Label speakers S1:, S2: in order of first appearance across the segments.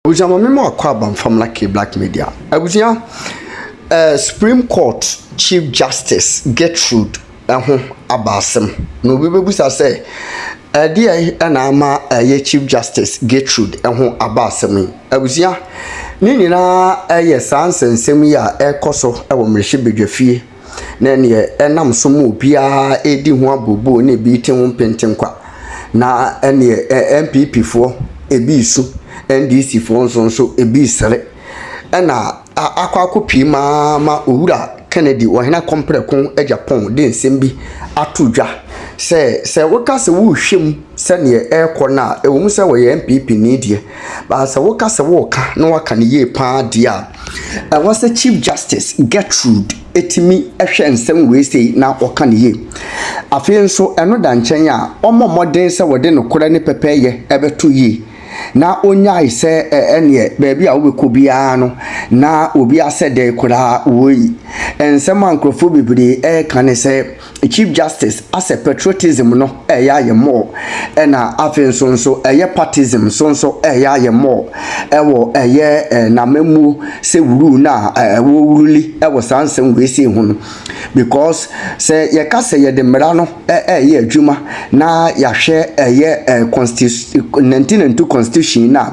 S1: Ujama memo akwaba from Lucky Black Media. Abusia Supreme Court Chief Justice Gertrude abasem. No bebusa say dia na ama ye Chief Justice Gertrude abasem. Abusia ni nyina ye sansensem ya ekoso ewo mrehye bedwafie. Na ne enam so mu bia edi ho abobo na bi tin ho pentenkwa. Na ene MPP fo ebi su NDC for so ebi sere na akwakopi ma owura Kennedy ohina komprekon Agyapong de nsem bi atodwa se woka se wo hwem se ne ekọ na ewom se wo ye MPP ni die ba se woka se wo ka na waka ne ye pa dia was the Chief Justice Gertrude etimi ehwe nsem we sei na oka ne ye afi nso eno da nchen a omomoden se wo de no kora ne pepeye ebeto yi na onya ise ene baabi a wobeko bia no na obi asede kura woyi ensem ankrofo bibiri kan se Chief Justice as a patriotism no ya ye more na afen so eye partism so ya ye more ewo eye na memu se wuru na wo wuruli ewo sansem we se hu no because se ye ka se ye de mra no ye adwuma na ya hwe eye constitution 1992 constitution na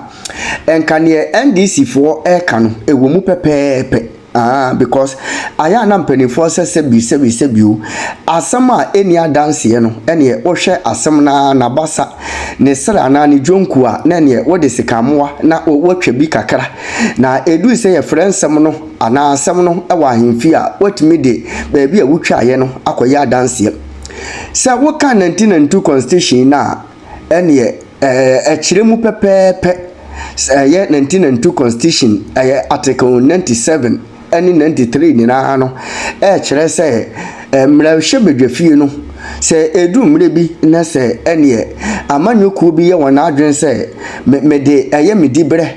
S1: enkane NDC for eka no ewo mu pepepe because aya na mpanifo se bi asama eni adanse ye no ene wo hwe asem na basa ne sra na ne dwonku a na ne wo de sikamoa na wotwa bi kakra na edu se ye frensem no ana asem no e wa hemfi a watimi de baabi a wotwa ye no akoya adanse se wo ka 1992 constitution na ene ekiremu pepepe ye 1992 constitution article 97 and 93 ni na no kire se mra hwe bedwafie no se edu mre bi na se ene amanyoku bi ye wona adwen se me de medi bre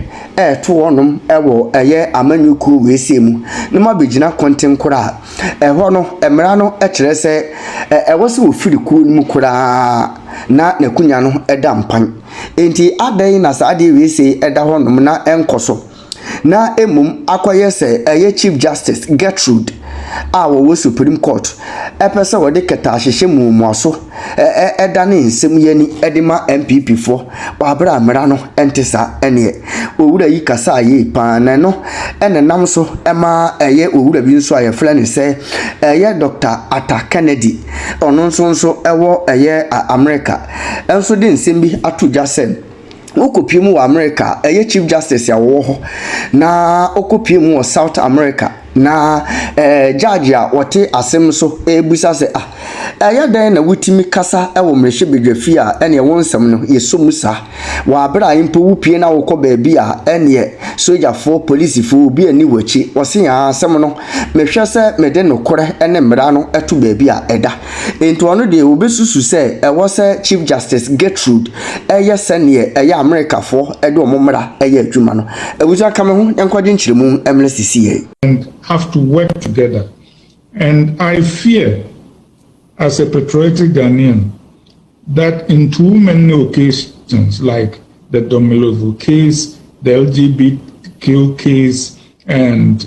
S1: to wonom ewo amanyoku we siemu no ma begina konten kura ho no mra no kire se wo se ofiri ku mu kura na nakunya no eda mpan enti adan na saade we se eda honom na enkoso na emum akoye se Chief Justice Gertrude wo Supreme Court epese wo de keta hyehye mumuaso eda ne nsem yani edima MPP fo wabra amra no entesa ene owura yi kasa ye pan no ene nam so ema owura bi nso aye fla ne se Dr. Ata Kennedy ono nso ewo America enso de nsem bi atodwa se okopiem wa America Chief Justice ya wo ho na okopiem wa South America na judge a wote asem so ebusa se dan na wutimi kasa ewo mrehye bedwafi a ene wonsem no yesomusa wa abra impo wupie na wokọ baabi a ene soldier for police for obi ani wachi wose ya asem no mehwe se mede no kore ene mra no eto baabi a eda ento no de obesusu se ewo se Chief Justice Gertrude sene America for edo momra adwuma no ebuja kame ho enkwade nchiremu emlesisi
S2: have to work together. And I fear, as a patriotic Ghanaian, that in too many occasions, like the Domilovu case, the LGBTQ case, and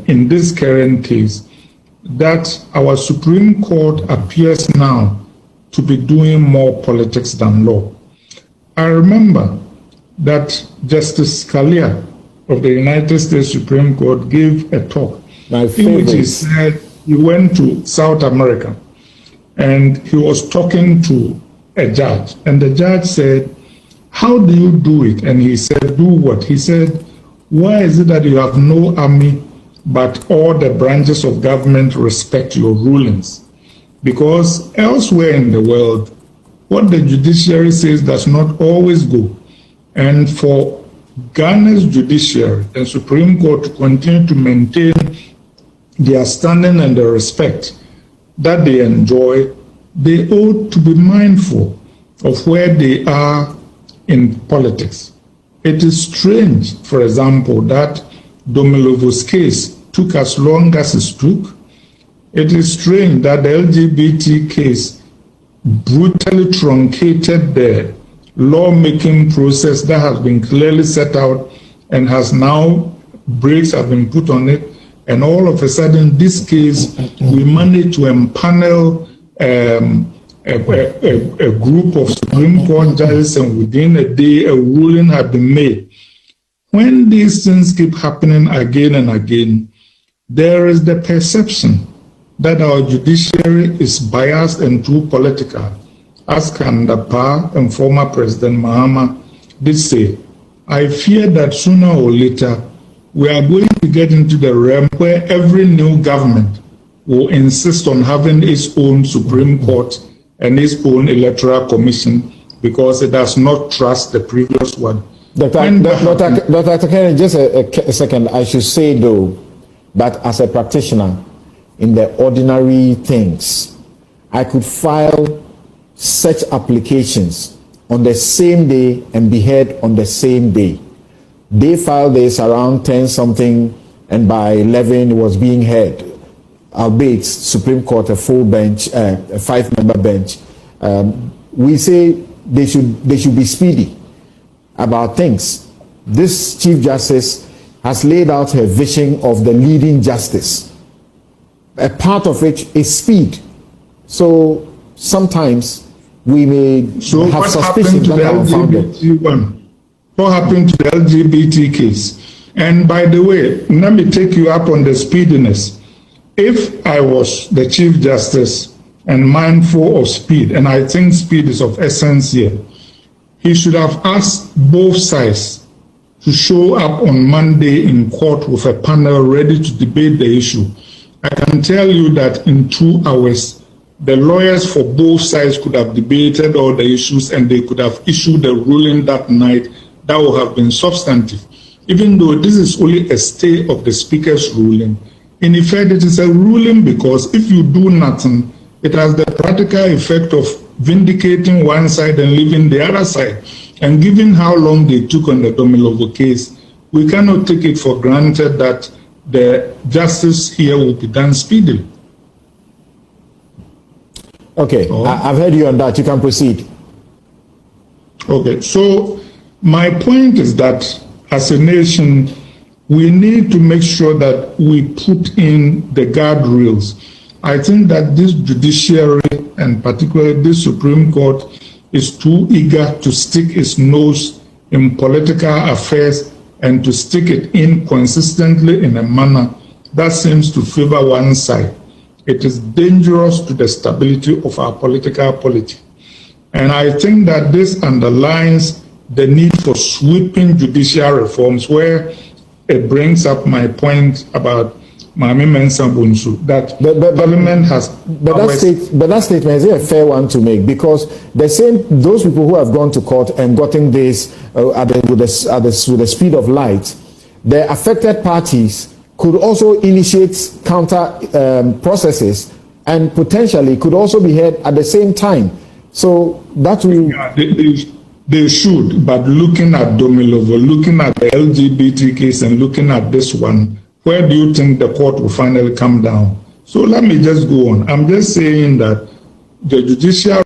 S2: in this current case, that our Supreme Court appears now to be doing more politics than law. I remember that Justice Scalia of the United States Supreme Court gave a talk in which he said he went to South America and he was talking to a judge, and the judge said, "How do you do it?" And he said, "Do what?" He said, "Why is it that you have no army but all the branches of government respect your rulings?" Because elsewhere in the world, what the judiciary says does not always go. And for Ghana's judiciary and Supreme Court to continue to maintain their standing and the respect that they enjoy, they ought to be mindful of where they are in politics. It is strange, for example, that Domilovu's case took as long as it took. It is strange that the LGBT case brutally truncated the lawmaking process that has been clearly set out and has now, brakes have been put on it, and all of a sudden, this case, we managed to empanel a group of Supreme Court judges, and within a day, a ruling had been made. When these things keep happening again and again, there is the perception that our judiciary is biased and too political, as Kandapa and former President Mahama did say. I fear that sooner or later, we are going to get into the realm where every new government will insist on having its own Supreme Court and its own Electoral Commission because it does not trust the previous one.
S3: Dr. Kennedy, just a second. I should say, though, that as a practitioner in the ordinary things, I could file such applications on the same day and be heard on the same day. They filed this around 10 something, and by 11 it was being heard. Albeit Supreme Court, a full bench, a 5-member bench. We say they should be speedy about things. This Chief Justice has laid out her vision of the leading justice. A part of it is speed. So sometimes we may have suspicions that are unfounded.
S2: What happened to the LGBT case? And by the way, let me take you up on the speediness. If I was the Chief Justice and mindful of speed, and I think speed is of essence here, he should have asked both sides to show up on Monday in court with a panel ready to debate the issue. I can tell you that in 2 hours, the lawyers for both sides could have debated all the issues and they could have issued a ruling that night that would have been substantive. Even though this is only a stay of the Speaker's ruling, in effect, it is a ruling because if you do nothing, it has the practical effect of vindicating one side and leaving the other side. And given how long they took on the Domilovo case, we cannot take it for granted that the justice here will be done speedily.
S3: Okay, I've heard you on that. You can proceed.
S2: Okay, so my point is that as a nation, we need to make sure that we put in the guardrails. I think that this judiciary, and particularly this Supreme Court, is too eager to stick its nose in political affairs and to stick it in consistently in a manner that seems to favor one side. It is dangerous to the stability of our political polity. And I think that this underlines the need for sweeping judicial reforms, where it brings up my point about Mami Mensah Bonsu, that Parliament has...
S3: But that statement, is it a fair one to make? Because those people who have gone to court and gotten this with the speed of light, the affected parties could also initiate counter processes and potentially could also be heard at the same time. So that will...
S2: Yeah, they should, but looking at Domilovo, looking at the LGBT case and looking at this one, where do you think the court will finally come down? So let me just go on. I'm just saying that the judicial